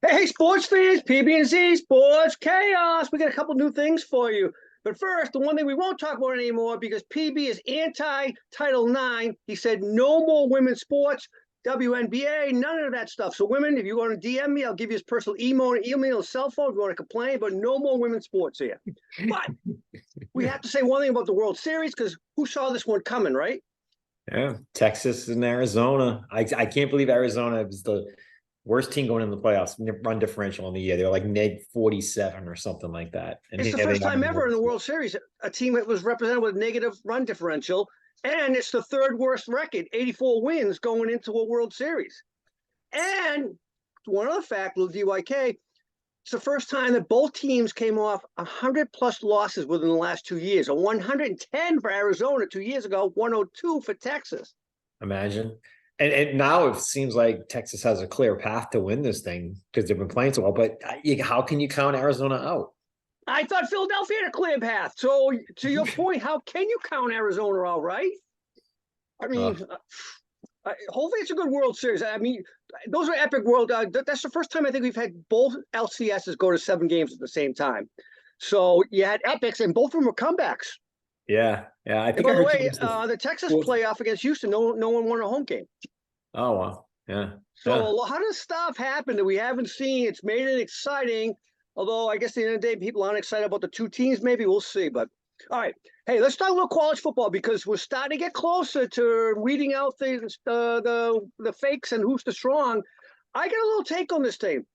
Hey, sports fans, PB&Z Sports Chaos. We got a couple new things for you. But first, the one thing we won't talk about anymore because PB is anti-Title IX. He said no more women's sports, WNBA, none of that stuff. So women, if you want to DM me, I'll give you his personal email, cell phone if you want to complain, but no more women's sports here. But we have to say one thing about the World Series because who saw this one coming, right? Yeah, Texas and Arizona. I can't believe Arizona was the worst team going in the playoffs, run differential in the year. They're like neg 47 or something like that. And It's the here they first are in time the ever in World the Series. World Series, a team that was represented with negative run differential, and it's the third worst record, 84 wins going into a World Series. And one other fact, little DYK, it's the first time that both teams came off 100 plus losses within the last 2 years. A 110 for Arizona 2 years ago, 102 for Texas. Imagine. And now it seems like Texas has a clear path to win this thing because they've been playing so well. But how can you count Arizona out? I thought Philadelphia had a clear path. So, to your point, how can you count Arizona out, right? I Uh, mean, hopefully it's a good World Series. I mean, those are epic world. That's the first time I think we've had both LCSs go to 7 games at the same time. So you had epics, and both of them were comebacks. yeah. I And think by I the heard way, today was the Texas fourth. playoff against Houston, no one won a home game. Oh wow. Yeah. So a Yeah. lot of stuff happened that we haven't seen. It's made it exciting. Although I guess at the end of the day, people aren't excited about the two teams. Maybe we'll see. But all right, hey, let's talk a little college football because we're starting to get closer to weeding out the fakes and who's the strong. I got a little take on this thing.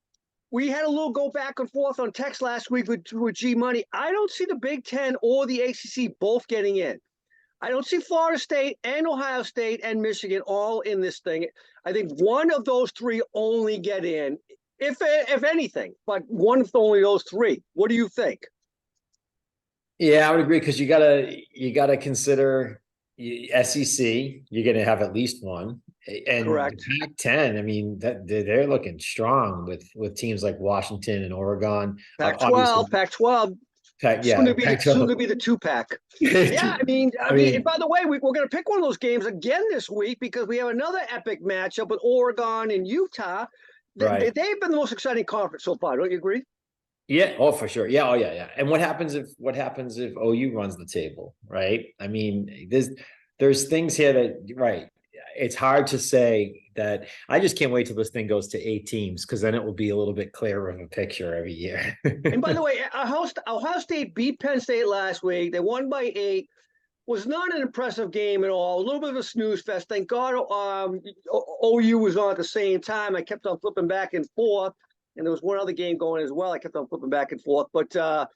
We had a little go back and forth on text last week with G Money. I don't see the Big Ten or the ACC both getting in. I don't see Florida State and Ohio State and Michigan all in this thing. I think one of those three only get in, if anything, but one of only those three. What do you think? Yeah, I would agree because you gotta consider SEC. You're gonna have at least one, and the Correct. Pac-10. I mean, that they're looking strong with teams like Washington and Oregon. Obviously, Pac-12, Yeah, soon to Pac-12. be the two pack. Yeah, I and mean, by the way, we're going to pick one of those games again this week because we have another epic matchup with Oregon and Utah. right? They've been the most exciting conference so far. Don't you agree? Yeah. Oh, for sure. Yeah. Oh, yeah. And what happens if OU runs the table, right? I mean, there's things here that right. It's hard to say that. I just can't wait till this thing goes to 8 teams because then it will be a little bit clearer of a picture every year. And by the way, Ohio State beat Penn State last week. They won by 8. Was not an impressive game at all. A little bit of a snooze fest. Thank God OU was on at the same time. I kept on flipping back and forth. And there was one other game going as well. I kept on flipping back and forth. But I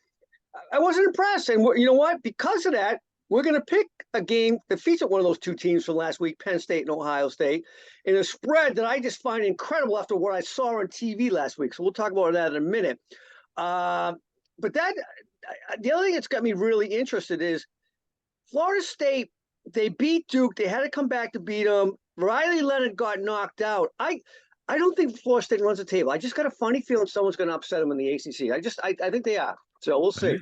wasn't impressed. And you know what? Because of that, we're going to pick a game that featured one of those two teams from last week, Penn State and Ohio State, in a spread that I just find incredible after what I saw on TV last week. So we'll talk about that in a minute. Uh, but the other thing that's got me really interested is Florida State. They beat Duke. They had to come back to beat them. Riley Leonard got knocked out. I don't think Florida State runs the table. I just got a funny feeling someone's going to upset them in the ACC. I think they are. So we'll see.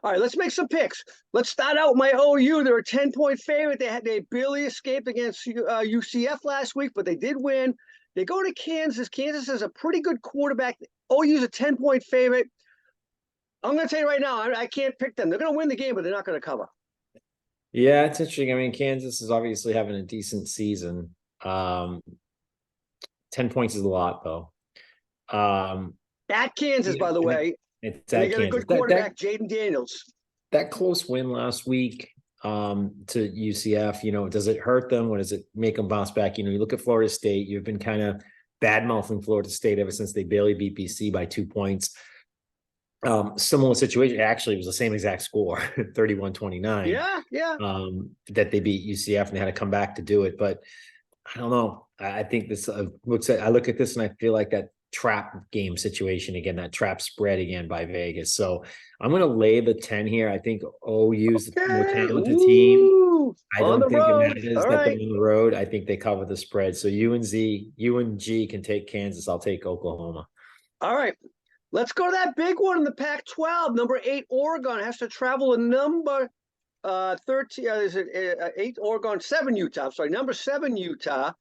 All right, let's make some picks. Let's start out with my OU. They're a 10-point favorite. They barely escaped against UCF last week, but they did win. They go to Kansas. Kansas has a pretty good quarterback. OU's a 10-point favorite. I'm going to tell you right now, I can't pick them. They're going to win the game, but they're not going to cover. Yeah, it's interesting. I mean, Kansas is obviously having a decent season. 10 points is a lot, though. Um, At Kansas, yeah, by the and way, it's and they at got a Kansas. good That that quarterback, Jaden Daniels. that close win last week to UCF, does it hurt them? Or does it make them bounce back? You look at Florida State, you've been kind of bad mouthing Florida State ever since they barely beat BC by 2 points. Similar situation. Actually, it was the same exact score, 31-29, Yeah, yeah. that they beat UCF and they had to come back to do it. But I don't know. I think this I look at this and I feel like that trap game situation again, that trap spread again by Vegas. So I'm going to lay the 10 here. I think OU's the more Okay. talented team. Ooh, I on the don't think it road. matters All that they're right. on the road. I think they cover the spread. So UNG can take Kansas. I'll take Oklahoma. All right. Let's go to that big one in the Pac-12. Number 8, Oregon has to travel to number 13. Is it 8 Oregon? 7 Utah. I'm sorry, number 7 Utah.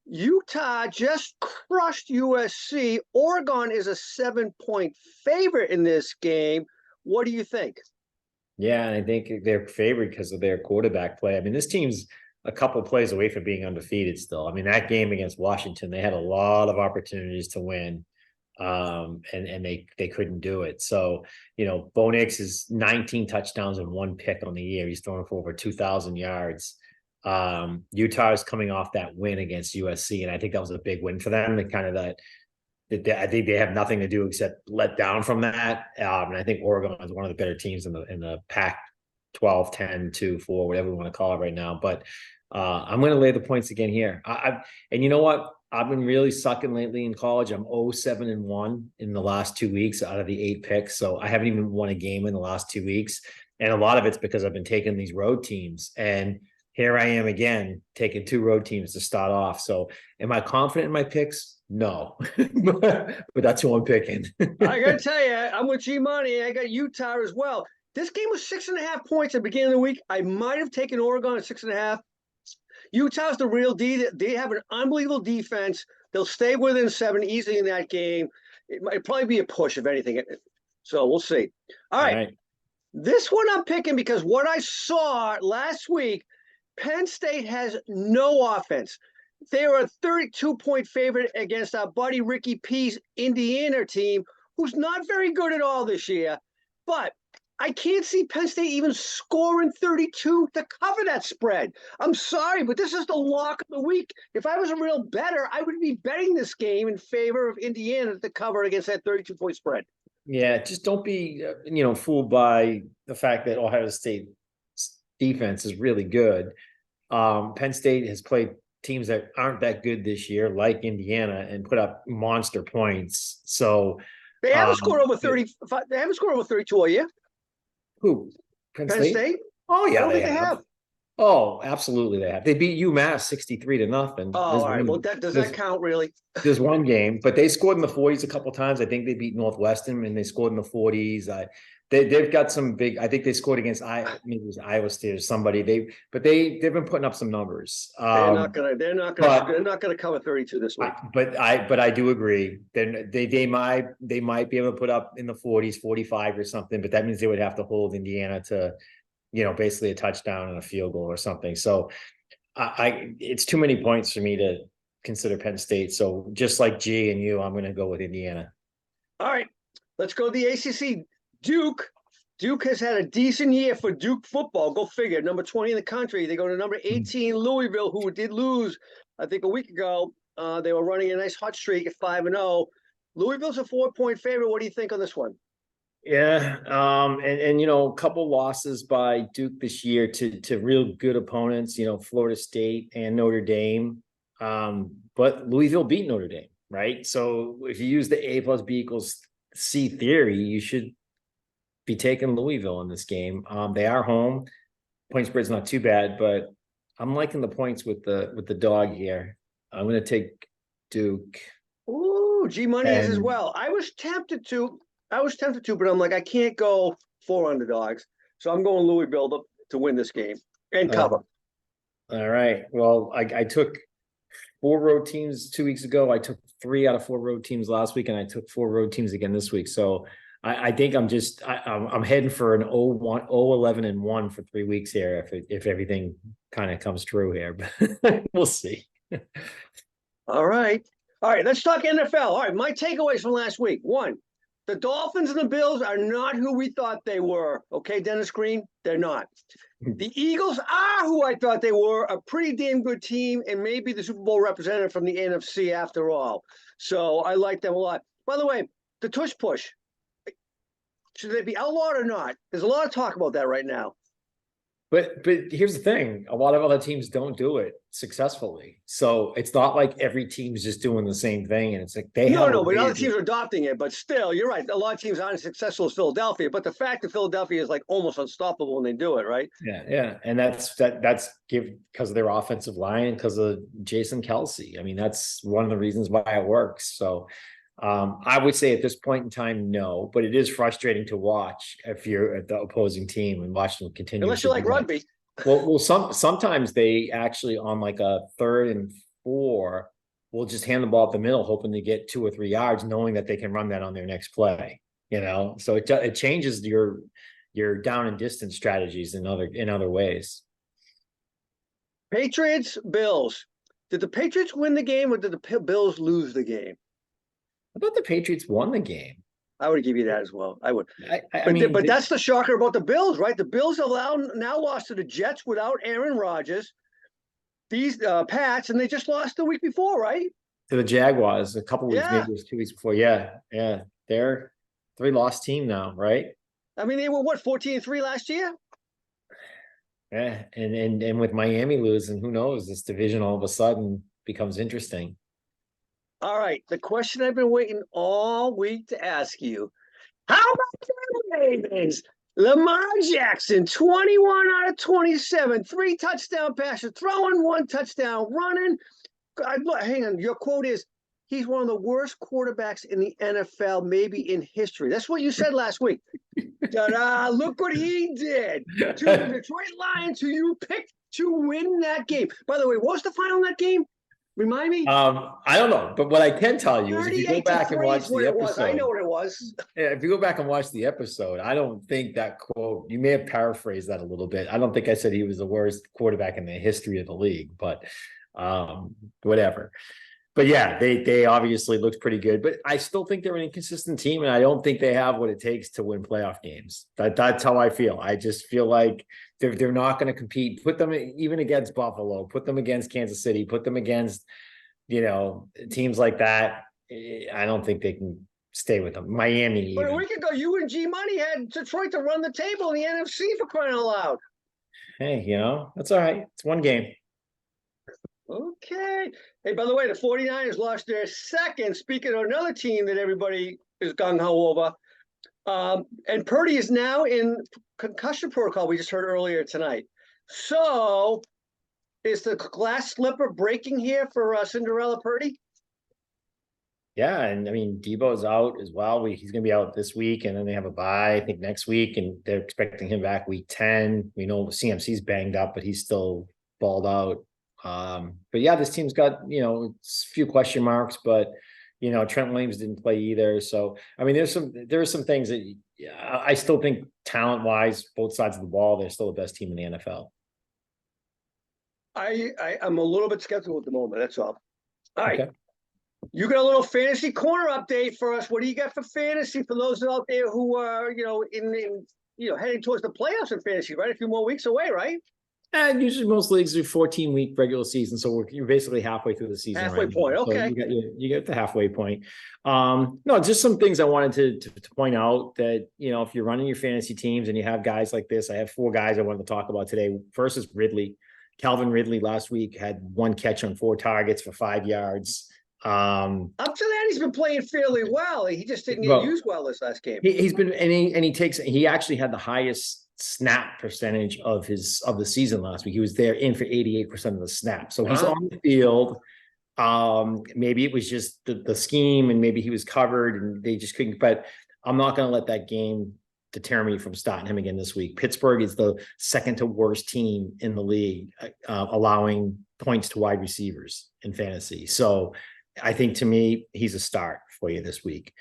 Utah just crushed USC. Oregon is a 7-point favorite in this game. What do you think? Yeah, and I think they're favored because of their quarterback play. I mean, this team's a couple plays away from being undefeated still. I mean, that game against Washington, they had a lot of opportunities to win. And they couldn't do it. So, Bo Nix is 19 touchdowns and 1 pick on the year. He's throwing for over 2,000 yards. Utah is coming off that win against USC, and I think that was a big win for them. I think they have nothing to do except let down from that. And I think Oregon is one of the better teams in the Pac 12, 10, 2, 4, whatever we want to call it right now. But I'm going to lay the points again here. And you know what? I've been really sucking lately in college. I'm 0-7-1 in the last 2 weeks out of the 8 picks. So I haven't even won a game in the last 2 weeks. And a lot of it's because I've been taking these road teams. And here I am again, taking 2 road teams to start off. So am I confident in my picks? No. But that's who I'm picking. I got to tell you, I'm with G-Money. I got Utah as well. This game was 6.5 points at the beginning of the week. I might have taken Oregon at 6.5. Utah's the real D. They have an unbelievable defense. They'll stay within 7 easily in that game. It might probably be a push, if anything. So we'll see. All right. This one I'm picking because what I saw last week, Penn State has no offense. They were a 32-point favorite against our buddy Ricky P's Indiana team, who's not very good at all this year. But I can't see Penn State even scoring 32 to cover that spread. I'm sorry, but this is the lock of the week. If I was a real bettor, I would be betting this game in favor of Indiana to cover against that 32-point spread. Yeah, just don't be, fooled by the fact that Ohio State defense is really good. Penn State has played teams that aren't that good this year, like Indiana, and put up monster points. So they haven't scored over 35. They haven't scored over 32 all year. Who? Penn State? Oh, yeah, I don't think they have. Oh, absolutely they have. They beat UMass 63-0. Oh, all right. Well, does that count, really? There's one game, but they scored in the 40s a couple of times. I think they beat Northwestern, and they scored in the 40s. They've got some big. I think they scored against maybe it was Iowa State or somebody. They've been putting up some numbers. They're not gonna cover 32 this week. But I do agree. Then they might be able to put up in the 40s, 45 or something. But that means they would have to hold Indiana to, basically a touchdown and a field goal or something. So it's too many points for me to consider Penn State. So just like G and you, I'm going to go with Indiana. All right, let's go to the ACC. Duke has had a decent year for Duke football. Go figure. Number 20 in the country. They go to number 18, Louisville, who did lose, I think, a week ago. They were running a nice hot streak at 5-0. Louisville's a 4-point favorite. What do you think on this one? Yeah, and a couple losses by Duke this year to real good opponents. Florida State and Notre Dame. But Louisville beat Notre Dame, right? So if you use the A plus B equals C theory, you should be taking Louisville in this game. They are home. Point spread's not too bad, but I'm liking the points with the dog here. I'm going to take Duke. Ooh, G-Money is as well. I was tempted to, but I'm like, I can't go 4 underdogs. So I'm going Louisville to win this game and cover. All right. Well, I took 4 road teams 2 weeks ago. I took 3 out of 4 road teams last week, and I took 4 road teams again this week. So I think I'm heading for an 0-11-1 for 3 weeks here if everything kind of comes true here. But we'll see. All right. Let's talk NFL. All right, my takeaways from last week. 1, the Dolphins and the Bills are not who we thought they were. Okay, Dennis Green? They're not. The Eagles are who I thought they were, a pretty damn good team, and maybe the Super Bowl representative from the NFC after all. So I like them a lot. By the way, the tush push. Should they be outlawed or not? There's a lot of talk about that right now. But here's the thing. A lot of other teams don't do it successfully. So it's not like every team's just doing the same thing. And it's like but other teams are adopting it. But still, you're right. A lot of teams aren't as successful as Philadelphia. But the fact that Philadelphia is like almost unstoppable when they do it, right? Yeah. And that's because of their offensive line, because of Jason Kelsey. I mean, that's one of the reasons why it works. So I would say at this point in time, no, but it is frustrating to watch if you're at the opposing team and watch them continue. Unless you like rugby. Well, sometimes they actually on like a 3rd and 4, will just hand the ball up the middle, hoping to get 2 or 3 yards, knowing that they can run that on their next play. So it changes your down and distance strategies in other ways. Patriots, Bills. Did the Patriots win the game or did the Bills lose the game? I thought the Patriots won the game. I would give you that as well. I would. I mean, but that's the shocker about the Bills, right? The Bills have now lost to the Jets without Aaron Rodgers. These Pats, and they just lost the week before, right? To the Jaguars a couple weeks, maybe it was 2 weeks before. Yeah. They're 3-loss team now, right? I mean, they were what, 14-3 last year? Yeah, and with Miami losing, who knows? This division all of a sudden becomes interesting. All right, the question I've been waiting all week to ask you: how about the Ravens? Lamar Jackson, 21 out of 27, 3 touchdown passes, throwing 1 touchdown, running. Hang on, your quote is, he's one of the worst quarterbacks in the NFL, maybe in history. That's what you said last week. Ta-da, look what he did to the Detroit Lions, who you picked to win that game. By the way, what was the final in that game? Remind me. I don't know, but what I can tell you is if you go back and watch the episode, I know what it was. Yeah, if you go back and watch the episode, I don't think that quote, you may have paraphrased that a little bit. I don't think I said he was the worst quarterback in the history of the league, but whatever. But yeah, they obviously looked pretty good, but I still think they're an inconsistent team, and I don't think they have what it takes to win playoff games. That's how I feel. I just feel like they're not going to compete. Put them even against Buffalo, put them against Kansas City, put them against, teams like that. I don't think they can stay with them. Miami. But a week ago, you and G Money had Detroit to run the table in the NFC, for crying out loud. Hey, that's all right. It's one game. Okay. Hey, by the way, the 49ers lost their second, speaking of another team that everybody is gung-ho over. And Purdy is now in concussion protocol, we just heard earlier tonight. So is the glass slipper breaking here for Cinderella Purdy? Yeah, and I mean, Debo's out as well. He's going to be out this week, and then they have a bye, I think, next week, and they're expecting him back week 10. We know CMC's banged up, but he's still balled out. But yeah, this team's got, a few question marks, but, Trent Williams didn't play either. So, I mean, there are some things that I still think talent wise, both sides of the ball, they're still the best team in the NFL. I'm a little bbit skeptical at the moment. That's all. All right. Okay. You got a little fantasy corner update for us. What do you got for fantasy for those out there who are, heading towards the playoffs in fantasy, right? A few more weeks away, right? And usually most leagues do 14-week regular season, so you're basically halfway through the season. Halfway point, okay. So you get the halfway point. No, just some things I wanted to point out that, if you're running your fantasy teams and you have guys like this, I have 4 guys I wanted to talk about today. First is Ridley. Calvin Ridley last week had 1 catch on 4 targets for 5 yards. Up to that, he's been playing fairly well. He just didn't get used well this last game. He's been, he actually had the highest snap percentage of the season last week. He was there in for 88% of the snap. So he's on the field. Maybe it was just the scheme, and maybe he was covered and they just couldn't, but I'm not going to let that game deter me from starting him again this week. Pittsburgh is the second to worst team in the league, allowing points to wide receivers in fantasy. So I think, to me, he's a start for you this week.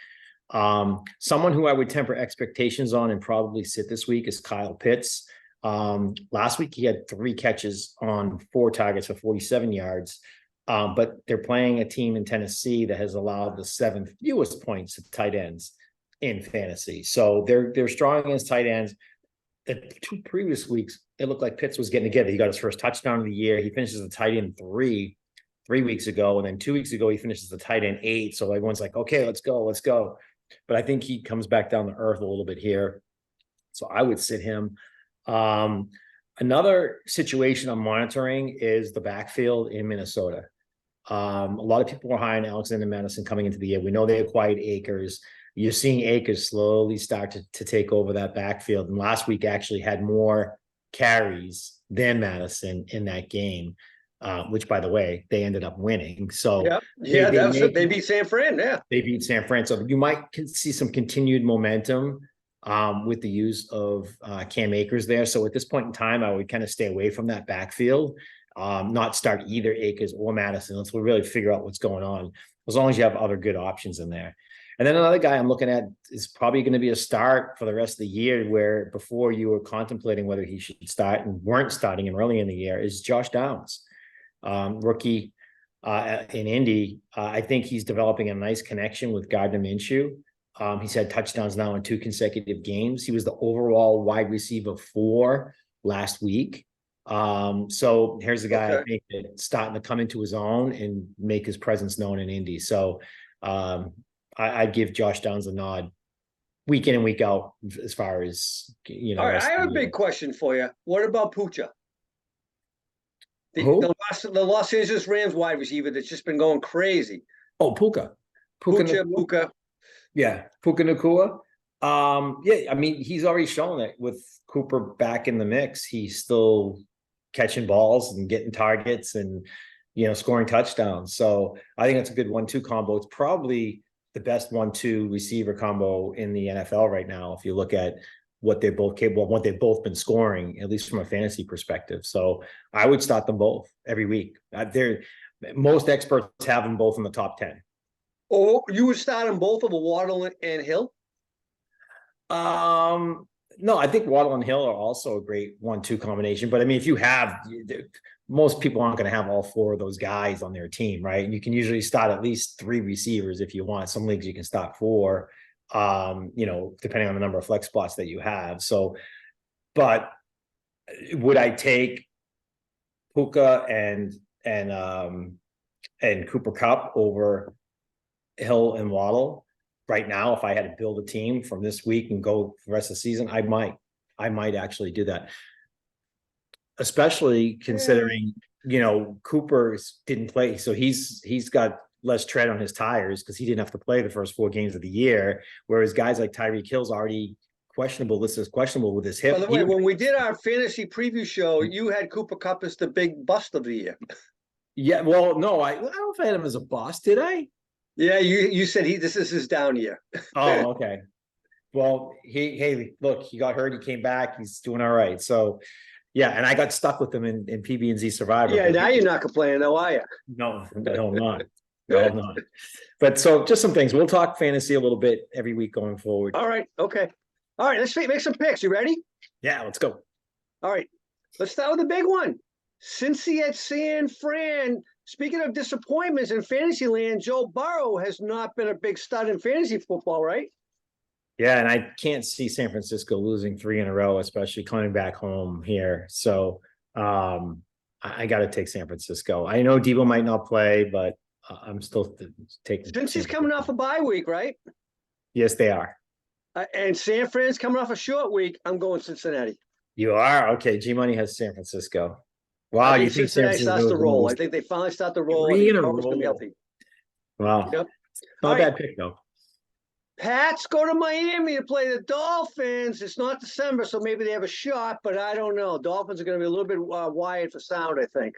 Someone who I would temper expectations on and probably sit this week is Kyle Pitts. Last week he had 3 catches on 4 targets for 47 yards. But they're playing a team in Tennessee that has allowed the 7th fewest points to tight ends in fantasy. So they're strong against tight ends. The 2 previous weeks, it looked like Pitts was getting together. He got his first touchdown of the year. He finishes the tight end 3 weeks ago. And then 2 weeks ago, he finishes the tight end 8. So everyone's like, okay, let's go. But I think he comes back down to earth a little bit here. So I would sit him. Another situation I'm monitoring is the backfield in Minnesota. A lot of people were high on Alexander Madison coming into the year. We know they acquired Akers. You're seeing Akers slowly start to take over that backfield. And last week actually had more carries than Madison in that game. Which, by the way, they ended up winning. So they beat San Fran. Yeah, they beat San Fran. So you might see some continued momentum with the use of Cam Akers there. So at this point in time, I would kind of stay away from that backfield. not start either Akers or Madison. Let's really figure out what's going on, as long as you have other good options in there. And then another guy I'm looking at is probably going to be a start for the rest of the year, where before you were contemplating whether he should start and weren't starting him early in the year, is Josh Downs, rookie in Indy. I think he's developing a nice connection with Gardner Minshew. He's had touchdowns now in 2 consecutive games. He was the overall wide receiver 4 last week. So here's a guy I think that's starting to come into his own and make his presence known in Indy. So I'd give Josh Downs a nod week in and week out as far as, All right, I have a big question for you. What about Pucha? The Los Angeles Rams wide receiver that's just been going crazy. Oh, Puka. Yeah, Puka Nacua. Yeah, I mean, he's already shown that with Cooper back in the mix, he's still catching balls and getting targets and, scoring touchdowns. So I think that's a good 1-2 combo. It's probably the best 1-2 receiver combo in the NFL right now, if you look at what they're both capable of, what they've both been scoring, at least from a fantasy perspective. So I would start them both every week. Most experts have them both in the top 10. Oh, you would start them both over Waddle and Hill? No, I think Waddle and Hill are also a great 1-2 combination. But I mean, if you have, most people aren't going to have all 4 of those guys on their team, right? And you can usually start at least 3 receivers if you want. Some leagues you can start 4, depending on the number of flex spots that you have. So, but would I take Puka and Cooper Kupp over Hill and Waddle right now? If I had to build a team from this week and go for the rest of the season, I might actually do that, especially considering Cooper didn't play, so he's got less tread on his tires because he didn't have to play the first 4 games of the year, whereas guys like Tyreek Hill's already questionable. This is questionable with his hip. By the way, when we did our fantasy preview show, you had Cooper Kupp as the big bust of the year. Yeah, well, no, I don't know if I had him as a bust, did I? Yeah, you said this is his down year. Oh, okay. Well, look, he got hurt, he came back, he's doing all right. So yeah, and I got stuck with him in PB&Z Survivor. Yeah, now you're not complaining, though, are you? No, I'm not. No, I'm not. But so just some things. We'll talk fantasy a little bit every week going forward. All right. Okay. All right. Let's make some picks. You ready? Yeah, let's go. All right. Let's start with the big one. Cincy at San Fran. Speaking of disappointments in fantasy land, Joe Burrow has not been a big stud in fantasy football, right? Yeah, and I can't see San Francisco losing 3 in a row, especially coming back home here. So I got to take San Francisco. I know Debo might not play, but I'm still taking. Cincy's coming off a bye week, right? Yes, they are. And San Fran's coming off a short week. I'm going Cincinnati. You are? Okay, G-Money has San Francisco. Wow, you think Cincinnati starts to roll. I think they finally start to roll. 3 in a row. Wow. Yep. Not a bad pick, though. Pats go to Miami to play the Dolphins. It's not December, so maybe they have a shot, but I don't know. Dolphins are going to be a little bit wired for sound, I think.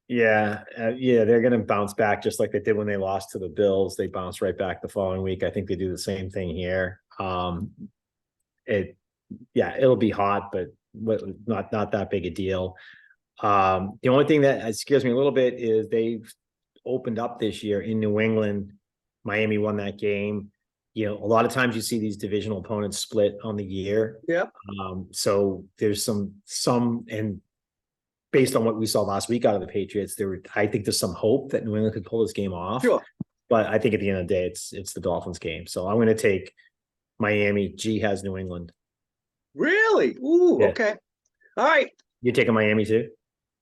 Yeah, they're going to bounce back just like they did when they lost to the Bills. They bounced right back the following week. I think they do the same thing here. It'll be hot, but not that big a deal. The only thing that scares me a little bit is they've opened up this year in New England. Miami won that game. A lot of times you see these divisional opponents split on the year. Yep. So there's some, and based on what we saw last week out of the Patriots, I think there's some hope that New England could pull this game off. Sure. But I think at the end of the day, it's the Dolphins game. So I'm going to take Miami. G has New England. Really? Ooh, yeah. Okay. All right. You taking Miami too?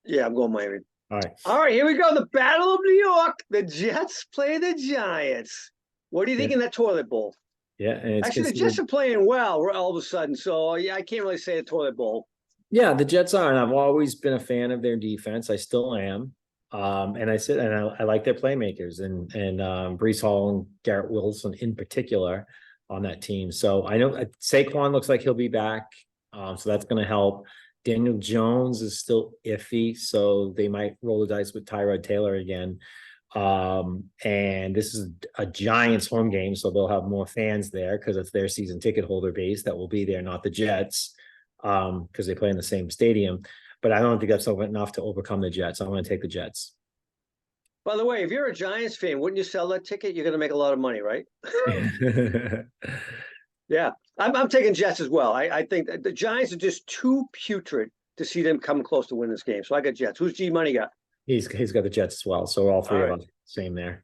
Yeah, I'm going Miami. All right. All right, here we go. The Battle of New York. The Jets play the Giants. What do you think in that toilet bowl? Yeah. And actually, the Jets are playing well all of a sudden. So, yeah, I can't really say a toilet bowl. Yeah, the Jets are. And I've always been a fan of their defense. I still am. And I like their playmakers and Breece Hall and Garrett Wilson in particular on that team. So I know Saquon looks like he'll be back. So that's going to help. Daniel Jones is still iffy, so they might roll the dice with Tyrod Taylor again. And this is a Giants home game, so they'll have more fans there because it's their season ticket holder base that will be there, not the Jets, because they play in the same stadium. but I don't think that's enough to overcome the Jets. I'm going to take the Jets. By the way, if you're a Giants fan, wouldn't you sell that ticket? You're going to make a lot of money, right? Yeah, I'm taking Jets as well. I think the Giants are just too putrid to see them come close to win this game. So I got Jets. Who's G Money got? He's got the Jets as well. So all three All of right. us, same there.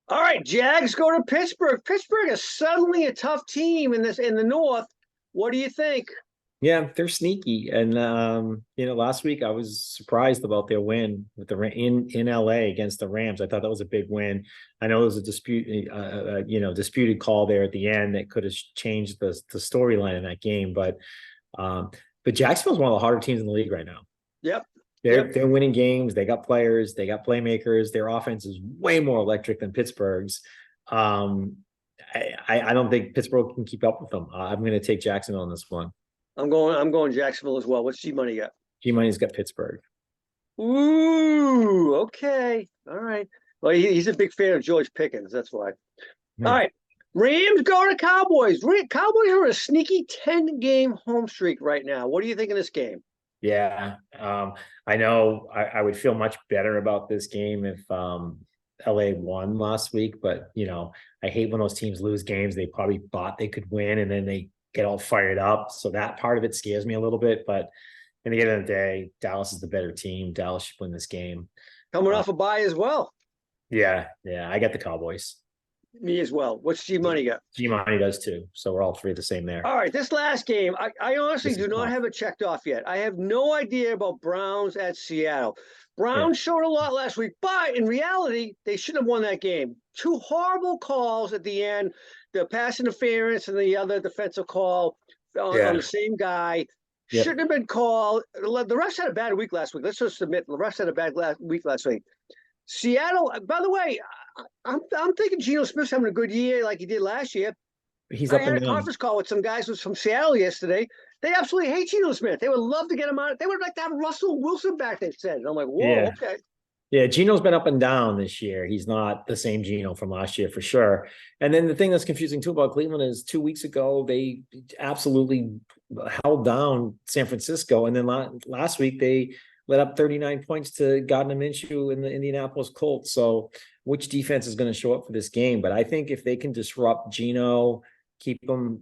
All right, Jags go to Pittsburgh. Pittsburgh is suddenly a tough team in the North. What do you think? Yeah, they're sneaky. And last week I was surprised about their win with the in LA against the Rams. I thought that was a big win. I know there was a disputed call there at the end that could have changed the storyline in that game. But Jacksonville's one of the harder teams in the league right now. Yep. They're winning games. They got players. They got playmakers. Their offense is way more electric than Pittsburgh's. I don't think Pittsburgh can keep up with them. I'm going to take Jacksonville on this one. I'm going Jacksonville as well. What's G Money got? G Money's got Pittsburgh. Ooh, okay. All right. Well, he's a big fan of George Pickens. That's why. All right. Rams go to Cowboys. Cowboys are a sneaky 10-game home streak right now. What do you think of this game? Yeah. I know I would feel much better about this game if LA won last week, but I hate when those teams lose games they probably thought they could win and then they get all fired up. So that part of it scares me a little bit, but in the end of the day, Dallas is the better team. Dallas should win this game. Coming off a bye as well. Yeah. I got the Cowboys. Me as well. What's G Money got? G Money does too. So we're all three the same there. All right, this last game, I honestly do not have it checked off yet. I have no idea about Browns at Seattle. Browns showed a lot last week, but in reality, they shouldn't have won that game. Two horrible calls at the end, the pass interference and the other defensive call on the same guy. Yep. Shouldn't have been called. The refs had a bad week last week. Let's just admit the refs had a bad week last week. Seattle, by the way, I'm thinking Geno Smith's having a good year like he did last year. He's up and down. I had a conference call with some guys from Seattle yesterday. They absolutely hate Geno Smith. They would love to get him out. They would like to have Russell Wilson back, they said. And I'm like, whoa, okay. Yeah, Geno's been up and down this year. He's not the same Geno from last year for sure. And then the thing that's confusing too about Cleveland is 2 weeks ago, they absolutely held down San Francisco. And then last week, they let up 39 points to Gardner Minshew in the Indianapolis Colts. So which defense is going to show up for this game? But I think if they can disrupt Geno, keep him,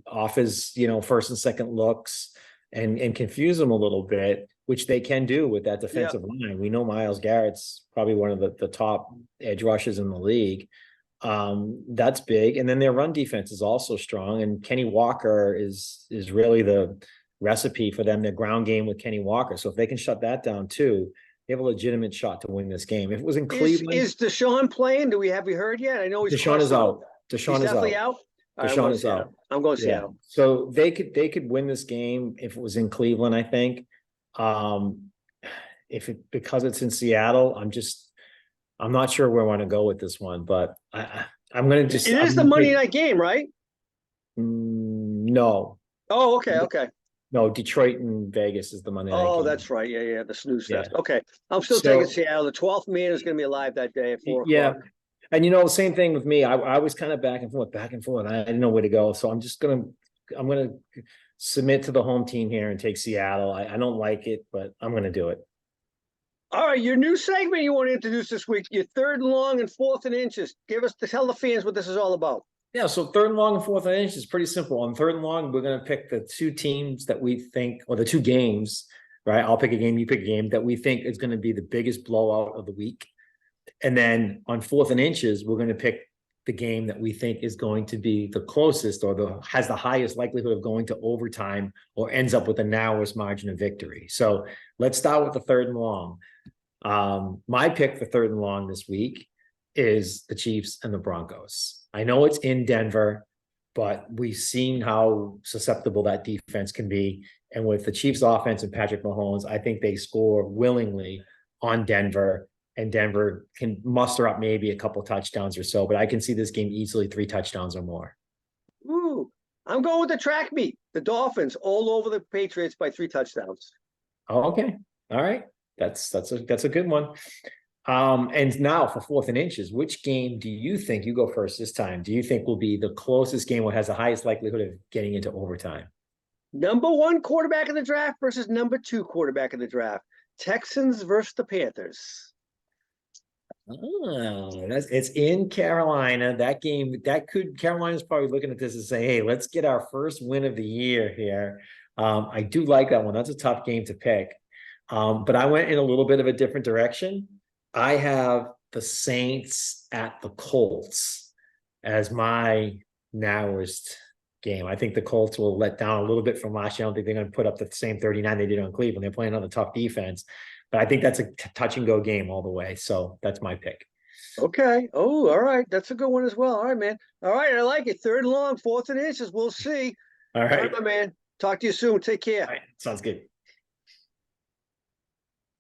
off his, first and second looks and confuse him a little bit, which they can do with that defensive line. We know Myles Garrett's probably one of the top edge rushers in the league. That's big. And then their run defense is also strong. And Kenny Walker is really the recipe for them, their ground game with Kenny Walker. So if they can shut that down too, they have a legitimate shot to win this game. If it was in Cleveland. Is Deshaun playing? Have we heard yet? I know Deshaun is out. Deshaun is definitely out. Deshaun is out. I'm going to Seattle. So they could win this game if it was in Cleveland, I think. Because it's in Seattle, I'm not sure where I want to go with this one, but I'm going to just. It is the Monday night game, right? No. Oh, okay. No, Detroit and Vegas is the Monday night game. Oh, that's right. Yeah. The snooze fest. Okay. I'm still taking Seattle. The 12th man is going to be alive that day at 4 o'clock. Yeah. And same thing with me. I was kind of back and forth. I didn't know where to go. So I'm going to submit to the home team here and take Seattle. I don't like it, but I'm going to do it. All right. Your new segment you want to introduce this week, your third and long and fourth and inches. Tell the fans what this is all about. Yeah, so third and long and fourth and inch is pretty simple. On third and long, we're going to pick the two teams that we think, or the two games, right? I'll pick a game, you pick a game that we think is going to be the biggest blowout of the week. And then on fourth and inches, we're going to pick the game that we think is going to be the closest or has the highest likelihood of going to overtime or ends up with the narrowest margin of victory. So let's start with the third and long. My pick for third and long this week is the Chiefs and the Broncos. I know it's in Denver, but we've seen how susceptible that defense can be. And with the Chiefs offense and Patrick Mahomes, I think they score willingly on Denver, and Denver can muster up maybe a couple touchdowns or so, but I can see this game easily 3 touchdowns or more. Ooh, I'm going with the track meet. The Dolphins all over the Patriots by 3 touchdowns. Oh, okay. All right. That's a good one. And now for fourth and inches, which game do you think, you go first this time, do you think will be the closest game or has the highest likelihood of getting into overtime? Number 1 quarterback in the draft versus number 2 quarterback in the draft. Texans versus the Panthers. Oh, it's in Carolina. That game, Carolina's probably looking at this and saying, hey, let's get our first win of the year here. I do like that one. That's a tough game to pick. But I went in a little bit of a different direction. I have the Saints at the Colts as my narrowest game. I think the Colts will let down a little bit from last year. I don't think they're going to put up the same 39 they did on Cleveland. They're playing on a tough defense, but I think that's a touch and go game all the way. So that's my pick. Okay. Oh, all right. That's a good one as well. All right, man. All right. I like it. 3rd and long, 4th and inches. We'll see. All All right. right, my man. Talk to you soon. Take care. All right. Sounds good.